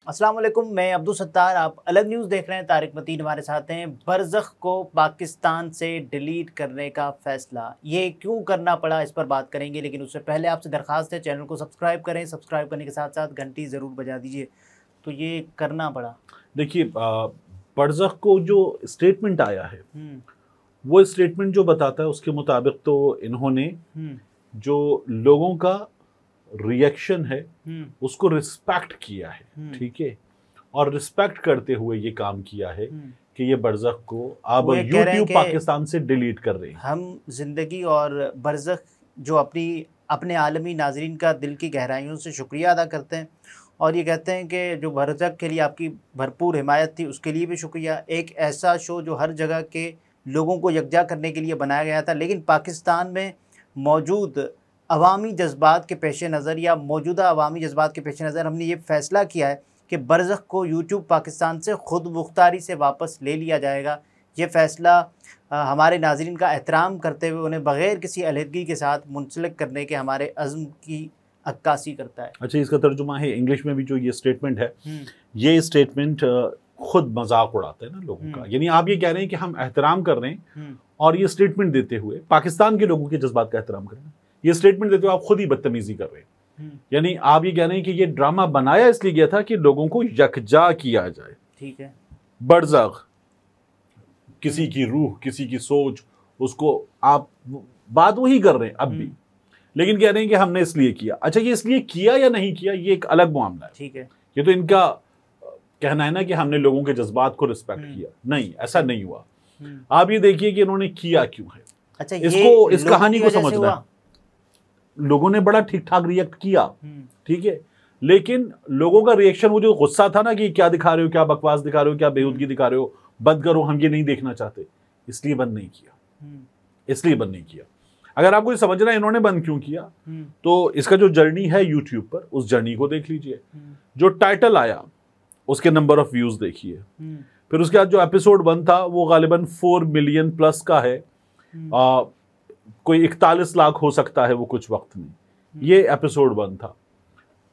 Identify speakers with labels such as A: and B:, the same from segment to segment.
A: अस्सलाम वालेकुम, मैं अब्दुल सत्तार। आप अलग न्यूज़ देख रहे हैं। तारिक मतीन हमारे साथ हैं। बरज़ख को पाकिस्तान से डिलीट करने का फ़ैसला, ये क्यों करना पड़ा, इस पर बात करेंगे। लेकिन उससे पहले आपसे दरख्वास्त है, चैनल को सब्सक्राइब करें। सब्सक्राइब करने के साथ साथ घंटी ज़रूर बजा दीजिए। तो ये करना पड़ा।
B: देखिए, बरज़ख को जो स्टेटमेंट आया है वो स्टेटमेंट जो बताता है उसके मुताबिक तो इन्होंने जो लोगों का रिएक्शन है उसको रिस्पेक्ट किया है, ठीक है, और रिस्पेक्ट करते हुए ये काम किया है कि ये बरज़ख को अब यूट्यूब पाकिस्तान से डिलीट कर रहे हैं।
A: हम जिंदगी और बरज़ख जो अपने आलमी नाजरीन का दिल की गहराइयों से शुक्रिया अदा करते हैं और ये कहते हैं कि जो बरज़ख के लिए आपकी भरपूर हिमायत थी उसके लिए भी शुक्रिया। एक ऐसा शो जो हर जगह के लोगों को यकजा करने के लिए बनाया गया था, लेकिन पाकिस्तान में मौजूद अवामी जज्बात के पेश नज़र या मौजूदा अवामी जज्बात के पेश नज़र हमने ये फ़ैसला किया है कि बरज़ख को यूट्यूब पाकिस्तान से ख़ुद मुख्तारी से वापस ले लिया जाएगा। ये फ़ैसला हमारे नाज़रीन का एहतराम करते हुए उन्हें बग़ैर किसी अलहदगी के साथ मुंसलिक करने के हमारे अज़्म की अक्कासी करता है।
B: अच्छा, इसका तर्जुमा है इंग्लिश में भी जो ये स्टेटमेंट है, ये स्टेटमेंट खुद मजाक उड़ाते हैं ना लोगों का। यानी आप ये कह रहे हैं कि हम एहतराम कर रहे हैं और ये स्टेटमेंट देते हुए पाकिस्तान के लोगों के जज्बात का एहतराम कर रहे हैं। ये स्टेटमेंट देते हुए आप खुद ही बदतमीजी कर रहे हैं। यानी आप ये कह रहे हैं कि ये ड्रामा बनाया इसलिए गया था कि लोगों को यकजा किया जाए।
A: ठीक है,
B: बरज़ख किसी की रूह, किसी की सोच, उसको आप बात वही कर रहे हैं अब भी, लेकिन कह रहे हैं कि हमने इसलिए किया। अच्छा, ये इसलिए किया या नहीं किया ये एक अलग मामला है।
A: ठीक है,
B: ये तो इनका कहना है ना कि हमने लोगों के जज्बात को रिस्पेक्ट किया। नहीं, ऐसा नहीं हुआ। आप ये देखिए कि इन्होंने किया क्यों है।
A: अच्छा,
B: इसको, इस कहानी को समझना है। लोगों ने बड़ा ठीक ठाक रिएक्ट किया, ठीक है, लेकिन लोगों का रिएक्शन, वो जो गुस्सा था ना कि क्या दिखा रहे हो, क्या बकवास दिखा रहे हो, क्या बेहूदगी दिखा रहे हो, बंद करो, हम ये नहीं देखना चाहते, इसलिए बंद नहीं किया। इसलिए बंद नहीं किया। अगर आपको ये समझना है इन्होंने बंद क्यों किया, तो इसका जो जर्नी है यूट्यूब पर, उस जर्नी को देख लीजिए। जो टाइटल आया उसके नंबर ऑफ व्यूज देखिए, फिर उसके बाद जो एपिसोड 1 था वो गालिबन 4 मिलियन प्लस का है। कोई 41 लाख हो सकता है वो कुछ वक्त में। ये एपिसोड 1 था।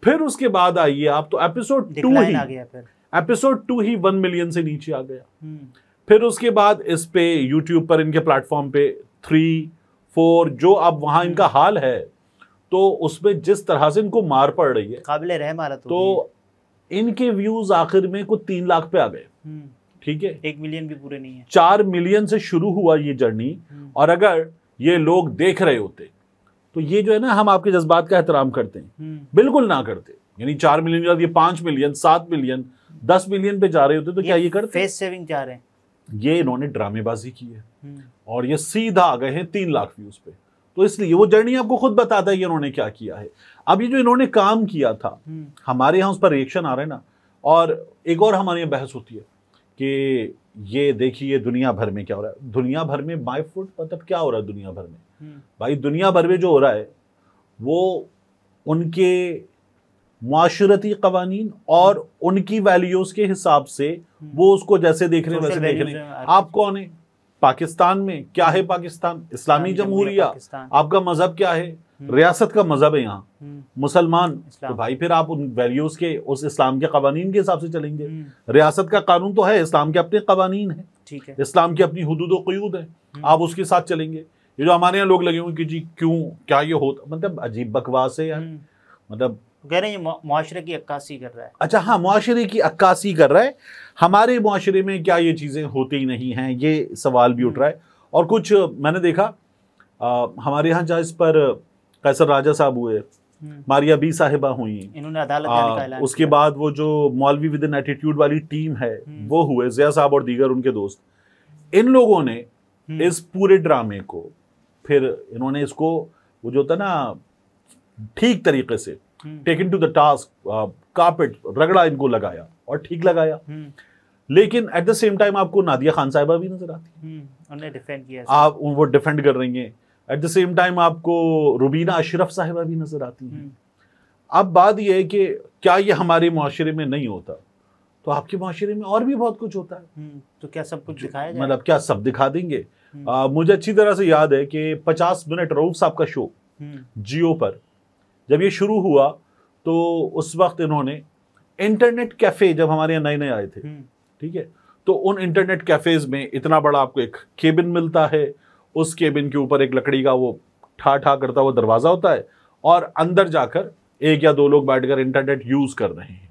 B: फिर उसके बाद आइए आप तो एपिसोड 2 ही आ गया। एपिसोड 2 ही 1 मिलियन से नीचे आ गया। फिर उसके बाद इस पे यूट्यूब पर इनके प्लेटफॉर्म पे 3, 4 जो अब वहां इनका हाल है, तो उसमें जिस तरह से इनको मार पड़ रही है,
A: काबिले रहम हालत
B: तो इनके व्यूज आखिर में कुछ 3 लाख पे आ गए। ठीक है,
A: 1 मिलियन भी पूरे नहीं है।
B: 4 मिलियन से शुरू हुआ ये जर्नी, और अगर ये लोग देख रहे होते तो ये जो है ना, हम आपके जज्बात का एहतराम करते हैं, बिल्कुल ना करते। यानी 4 मिलियन या ये 5 मिलियन, 7 मिलियन, 10 मिलियन पे जा रहे होते तो क्या ये करते?
A: फेस सेविंग चाह रहे हैं।
B: ये इन्होंने ड्रामेबाजी की है और ये सीधा आ गए हैं 3 लाख व्यूज पे। तो इसलिए वो जर्नी आपको खुद बताता है कि इन्होंने क्या किया है। अब ये जो इन्होंने काम किया था, हमारे यहाँ उस पर रिएक्शन आ रहा है ना, और एक और हमारे यहाँ बहस होती है कि ये देखिए दुनिया भर में क्या हो रहा है। दुनिया भर में बाय फुट मतलब क्या हो रहा है दुनिया भर में? भाई दुनिया भर में जो हो रहा है वो उनके मुआशरती कवानीन और उनकी वैल्यूज के हिसाब से वो उसको जैसे देख रहे हैं वैसे देख रहे हैं। आप कौन है? पाकिस्तान में क्या है? पाकिस्तान इस्लामी जमहूरिया। आपका मजहब क्या है? रियासत का मजहब है यहाँ मुसलमान। तो भाई फिर आप उन वैल्यूज के, उस इस्लाम के कवानीन के हिसाब से चलेंगे। रियासत का कानून तो है, इस्लाम के अपने कवानीन है,
A: ठीक है,
B: इस्लाम की अपनी हुदूद व क़ुयूद है, आप उसके साथ चलेंगे। ये जो हमारे यहाँ लोग लगे हुए कि जी क्यों, क्या ये होता, मतलब अजीब बकवास है यार। मतलब
A: कह रहे हैं मुआशरे की अक्कासी कर रहा है। अच्छा
B: हाँ, मुआशरे की अक्कासी कर रहा है। हमारे मुआशरे में क्या ये चीज़ें होती ही नहीं हैं, ये सवाल भी उठ रहा है। और कुछ मैंने देखा हमारे यहाँ जहाँ इस पर कैसर राजा साहब हुए, मारिया बी साहिबा हुई,
A: इन्होंने अदालत जाने का ऐलान
B: उसके बाद वो जो मौलवी विद एन एटीट्यूड वाली टीम है वो हुए, ज़िया साहब और दीगर उनके दोस्त। इन लोगों ने इस पूरे ड्रामे को फिर इन्होंने इसको वो जो होता ना ठीक तरीके से taken to the task, carpet रगड़ा इनको लगाया और ठीक लगाया। लेकिन एट द सेम टाइम आपको नादिया खान साहिबा भी नजर आती है,
A: उन्हें डिफेंड किया,
B: आप वो डिफेंड कर रही हैं। एट द सेम टाइम आपको रुबीना अशरफ साहिबा भी नजर आती हैं। अब बात यह है कि क्या ये हमारे मुआशरे में नहीं होता, तो आपके मुआशरे में और भी बहुत कुछ होता है।
A: तो क्या सब कुछ दिखाया जाए?
B: मतलब क्या सब दिखा देंगे? मुझे अच्छी तरह से याद है कि 50 मिनट रऊफ साहब का शो जियो पर जब ये शुरू हुआ तो उस वक्त इन्होंने इंटरनेट कैफे जब हमारे यहाँ नए नए आए थे, ठीक है, तो उन इंटरनेट कैफेज में इतना बड़ा आपको एक केबिन मिलता है, उस केबिन के ऊपर एक लकड़ी का वो ठा ठा करता हुआ दरवाजा होता है, और अंदर जाकर एक या दो लोग बैठकर इंटरनेट यूज कर रहे हैं,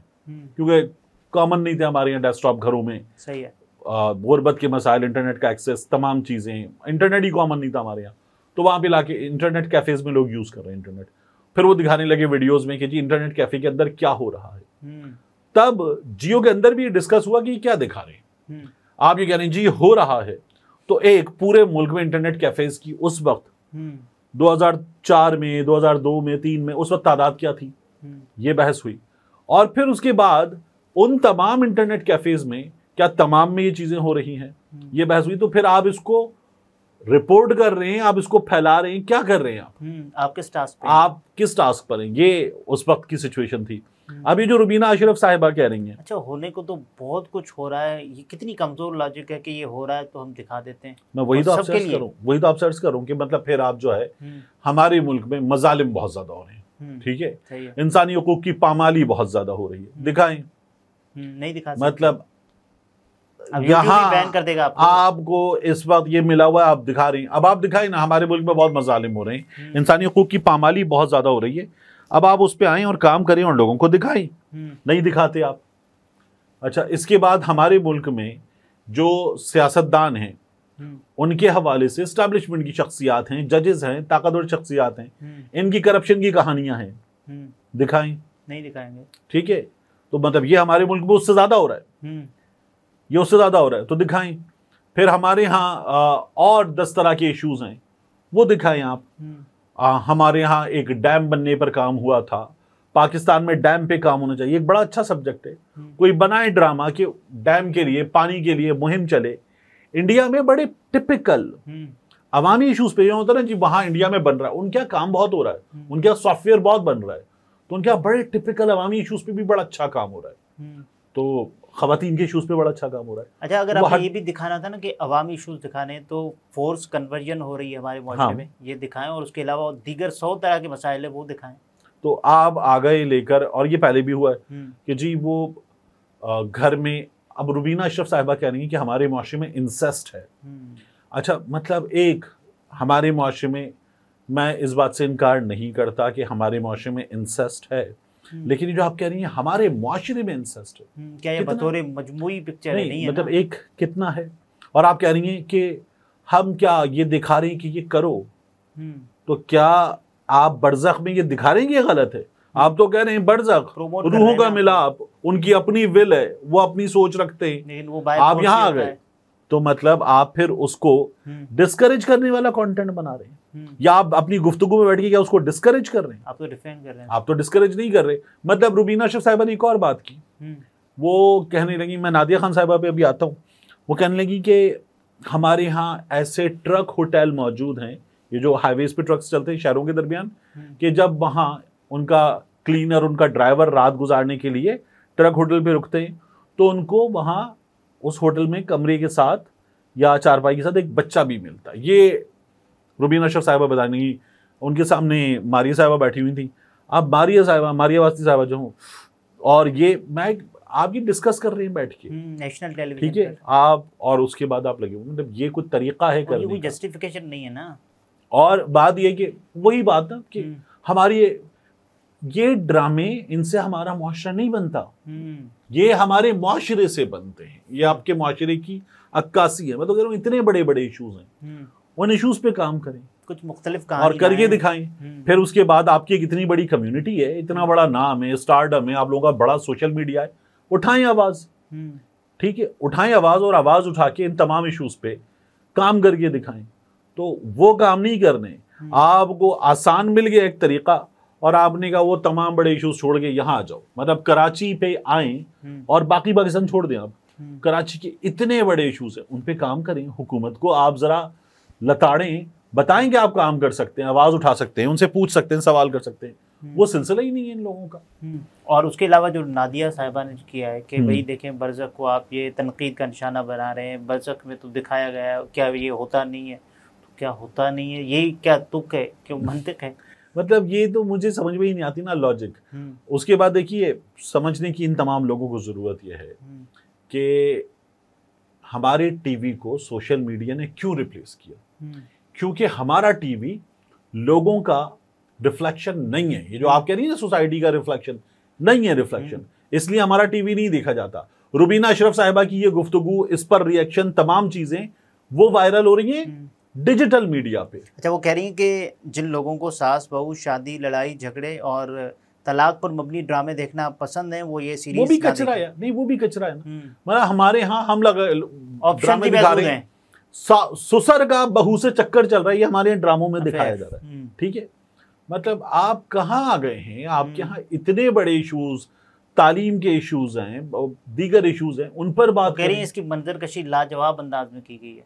B: क्योंकि कॉमन नहीं थे हमारे यहाँ डेस्कटॉप घरों में।
A: सही है।
B: गुर्बत के मसाइल, इंटरनेट का एक्सेस, तमाम चीजें, इंटरनेट ही कॉमन नहीं था हमारे यहाँ, तो वहां पे लाके इंटरनेट कैफेज में लोग यूज कर रहे हैं इंटरनेट। फिर वो दिखाने लगे वीडियोस में कि जी इंटरनेट कैफे के अंदर क्या हो रहा है। तब जियो के अंदर भी डिस्कस हुआ कि क्या दिखा रहे हैं आप, ये कह रहे हैं जी ये हो रहा है। तो एक पूरे मुल्क में इंटरनेट कैफेज की उस वक्त 2004 में, 2002 में, 3 में, उस वक्त तादाद क्या थी, ये बहस हुई। और फिर उसके बाद उन तमाम इंटरनेट कैफेज में क्या तमाम में ये चीजें हो रही हैं, ये बहस हुई। तो फिर आप इसको रिपोर्ट कर रहे हैं, आप इसको फैला रहे हैं, क्या कर रहे हैं
A: आप किस टास्क पे,
B: आप किस टास्क पर हैं, ये उस वक्त की सिचुएशन थी। अब ये जो रुबीना अशरफ साहिबा कह रही हैं,
A: अच्छा होने को तो बहुत कुछ हो रहा है, ये कितनी कमजोर लॉजिक है कि ये हो रहा है तो हम दिखा देते हैं।
B: मैं वही तो आप सर्च करूं कि मतलब फिर आप जो है हमारे मुल्क में मजालिम बहुत ज्यादा हो रहे हैं, ठीक है, इंसानी हुकूक की पामाली बहुत ज्यादा हो रही है, दिखाएं,
A: नहीं दिखा,
B: मतलब यहाँ बैन कर देगा आपको इस वक्त ये मिला हुआ है, आप दिखा रही हैं, अब आप दिखाई ना, हमारे मुल्क में बहुत मजालिम हो रहे हैं, इंसानी हुकूक की पामाली बहुत ज्यादा हो रही है। अब आप उस पर आए और काम करें और लोगों को दिखाएं, नहीं दिखाते आप। अच्छा, इसके बाद हमारे मुल्क में जो सियासतदान हैं उनके हवाले से एस्टैब्लिशमेंट की शख्सियात हैं, जजेस हैं, ताकतवर शख्सियात हैं, इनकी करप्शन की कहानियां हैं, दिखाएं, नहीं दिखाएंगे, ठीक है। तो मतलब ये हमारे मुल्क में उससे ज्यादा हो रहा है, ये उससे ज्यादा हो रहा है, तो दिखाएं। फिर हमारे यहाँ और 10 तरह के इश्यूज हैं, वो दिखाएं आप। हमारे यहाँ एक डैम बनने पर काम हुआ था, पाकिस्तान में डैम पे काम होना चाहिए, एक बड़ा अच्छा सब्जेक्ट है, कोई बनाए ड्रामा कि डैम के लिए, पानी के लिए मुहिम चले। इंडिया में बड़े टिपिकल अवामी इश्यूज पे होता है ना जी, वहां इंडिया में बन रहा है, उनके काम बहुत हो रहा है, उनके सॉफ्टवेयर बहुत बन रहा है, तो उनके बड़े टिपिकल अवामी इश्यूज पे भी बड़ा अच्छा काम हो रहा है, तो खवातीन के इशूज पे बड़ा अच्छा काम हो रहा है।
A: अच्छा, अगर आपको ये भी दिखाना था ना कि अवामी इशूज दिखाने, तो फोर्स कन्वर्जन हो रही है हमारे मुआशरे में, ये दिखाएं, और उसके अलावा दीगर 100 तरह के मसाइल है वो दिखाएं।
B: तो आप आ गए लेकर, और ये पहले भी हुआ है कि जी वो घर में, अब रुबीना अशरफ साहिबा कह रही है कि हमारे मुआशरे में इंसेस्ट है। अच्छा, मतलब एक हमारे मुआशरे में, मैं इस बात से इनकार नहीं करता कि हमारे मुआशरे में इंसेस्ट है, लेकिन ये जो आप कह रही हैं हमारे मुआशरे में इंसेस्ट है,
A: क्या ये बतौर मजमूई पिक्चर नहीं है,
B: मतलब एक कितना है। और आप कह रही हैं कि हम क्या ये दिखा रहे हैं कि ये करो, तो क्या आप बरज़ख में ये दिखा रहे हैं कि ये गलत है? आप तो कह रहे हैं बरज़ख रूहों का मिलाप, उनकी अपनी विल है, वो अपनी सोच रखते हैं, आप यहाँ आ गए, तो मतलब आप फिर उसको डिस्करेज करने वाला कंटेंट बना रहे हैं, या आप अपनी गुफ्तगू में बैठ के क्या उसको डिस्करेज कर रहे हैं?
A: आप तो डिफेंड कर रहे हैं,
B: आप तो डिस्करेज नहीं कर रहे। मतलब रुबीना अशरफ साहिबा ने एक और बात की, वो कहने लगी, मैं नादिया खान साहिबा पे अभी आता हूँ, वो कहने लगी कि हमारे यहाँ ऐसे ट्रक होटल मौजूद हैं, ये जो हाईवेज पे ट्रक्स चलते हैं शहरों के दरमियान, कि जब वहाँ उनका क्लीनर, उनका ड्राइवर रात गुजारने के लिए ट्रक होटल पे रुकते हैं, तो उनको वहाँ उस होटल में कमरे के साथ या चारपाई के साथ एक बच्चा भी मिलता है। ये रुबीना अशरफ साहिबा बताने की, उनके सामने मारिया साहिबा बैठी हुई थी। अब मारिया वास्ती साहिबा जो हूँ, और ये मैं आप ये डिस्कस कर रहे हैं बैठ के
A: नेशनल टेलीविजन,
B: ठीक है, आप, और उसके बाद आप लगे, मतलब ये कोई तरीका है करने का,
A: कोई जस्टिफिकेशन नहीं है ना।
B: और बात ये कि वही बात ना कि हमारी ये ड्रामे, इनसे हमारा मुआशरा नहीं बनता, ये हमारे मुआशरे से बनते हैं, ये आपके मुआशरे की अक्कासी है। मैं तो कह रहा हूँ इतने बड़े बड़े इशूज हैं, उन इशूज पे काम करें,
A: कुछ मुख्तलिफ
B: और करके दिखाएं। फिर उसके बाद आपकी एक इतनी बड़ी कम्युनिटी है, इतना बड़ा नाम है, स्टारडम है, आप लोगों का बड़ा सोशल मीडिया है, उठाएं आवाज, ठीक है, उठाएं आवाज, और आवाज उठा के इन तमाम इशूज पे काम करके दिखाएं। तो वो काम नहीं करने, आपको आसान मिल गया एक तरीका, और आपने कहा वो तमाम बड़े इश्यूज छोड़ के यहाँ आ जाओ, मतलब कराची पे आए और बाकी पाकिस्तान छोड़ दें। आप कराची के इतने बड़े इश्यूज हैं, उन पे काम करें, हुकूमत को आप जरा लताड़ें, बताएं कि आप काम कर सकते हैं, आवाज उठा सकते हैं, उनसे पूछ सकते हैं, सवाल कर सकते हैं। वो सिलसिला ही नहीं है इन लोगों का।
A: और उसके अलावा जो नादिया साहिबा ने किया है कि भाई देखें, बरज़ख को आप ये तनकीद का निशाना बना रहे हैं, बरज़ख में तो दिखाया गया है, क्या ये होता नहीं है? तो क्या होता नहीं है, यही क्या तुक है, क्यों मंतिक है?
B: मतलब ये तो मुझे समझ में ही नहीं आती ना लॉजिक। उसके बाद देखिए, समझने की इन तमाम लोगों को जरूरत यह है कि हमारे टीवी को सोशल मीडिया ने क्यों रिप्लेस किया। क्योंकि हमारा टीवी लोगों का रिफ्लेक्शन नहीं है। ये जो आप कह रही है ना सोसाइटी का रिफ्लेक्शन नहीं है, रिफ्लेक्शन, इसलिए हमारा टीवी नहीं देखा जाता। रुबीना अशरफ साहिबा की ये गुफ्तगू, इस पर रिएक्शन, तमाम चीजें वो वायरल हो रही हैं डिजिटल मीडिया पे।
A: अच्छा, वो कह रही हैं कि जिन लोगों को सास बहू, शादी, लड़ाई झगड़े और तलाक पर मबनी ड्रामे देखना पसंद है, वो ये सीरीज
B: वो भी कचरा है। नहीं, वो भी कचरा है ना। मतलब हमारे यहाँ हम ड्रामे दिखा रहे हैं, ससुर का बहू से चक्कर चल रहा है, ये हमारे यहाँ ड्रामों में दिखाया जा रहा है। ठीक है, मतलब आप कहाँ आ गए हैं? आपके यहाँ इतने बड़े इश्यूज, तालीम के इश्यूज हैं, दीगर इश्यूज हैं, उन पर बात
A: कह रही हैं। इसकी मंजरकशी लाजवाब अंदाज में की गई है।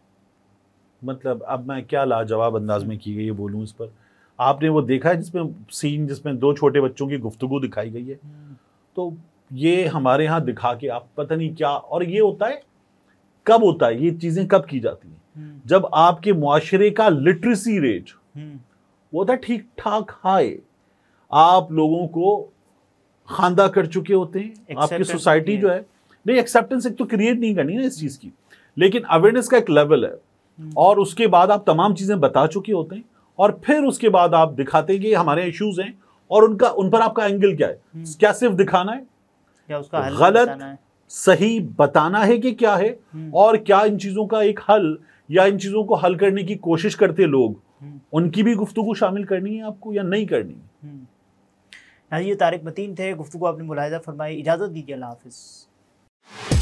B: मतलब अब मैं क्या लाजवाब अंदाज में की गई है बोलूं इस पर? आपने वो देखा है जिसमें सीन, जिसमें 2 छोटे बच्चों की गुफ्तगू दिखाई गई है? तो ये हमारे यहाँ दिखा के आप पता नहीं क्या। और ये होता है, कब होता है ये चीजें, कब की जाती हैं? जब आपके मुआशरे का लिटरेसी रेट वो होता है ठीक ठाक हाई, आप लोगों को खांदा कर चुके होते हैं, आपकी सोसाइटी जो है, नहीं एक्सेप्टेंस एक तो क्रिएट नहीं करनी ना इस चीज की, लेकिन अवेयरनेस का एक लेवल है, और उसके बाद आप तमाम चीजें बता चुके होते हैं, और फिर उसके बाद आप दिखाते हैं कि हमारे इश्यूज हैं, और उन पर आपका एंगल क्या है? क्या सिर्फ दिखाना है
A: या उसका हल
B: गलत सही बताना है कि क्या है, और क्या इन चीजों का एक हल, या इन चीजों को हल करने की कोशिश करते लोग, उनकी भी गुफ्तगू शामिल करनी है आपको या नहीं करनी है?
A: ये तारिक मतीन थे, गुफ्तगू आपने मुलाहिजा फरमाई। इजाजत दीजिए, अल्लाह हाफिज।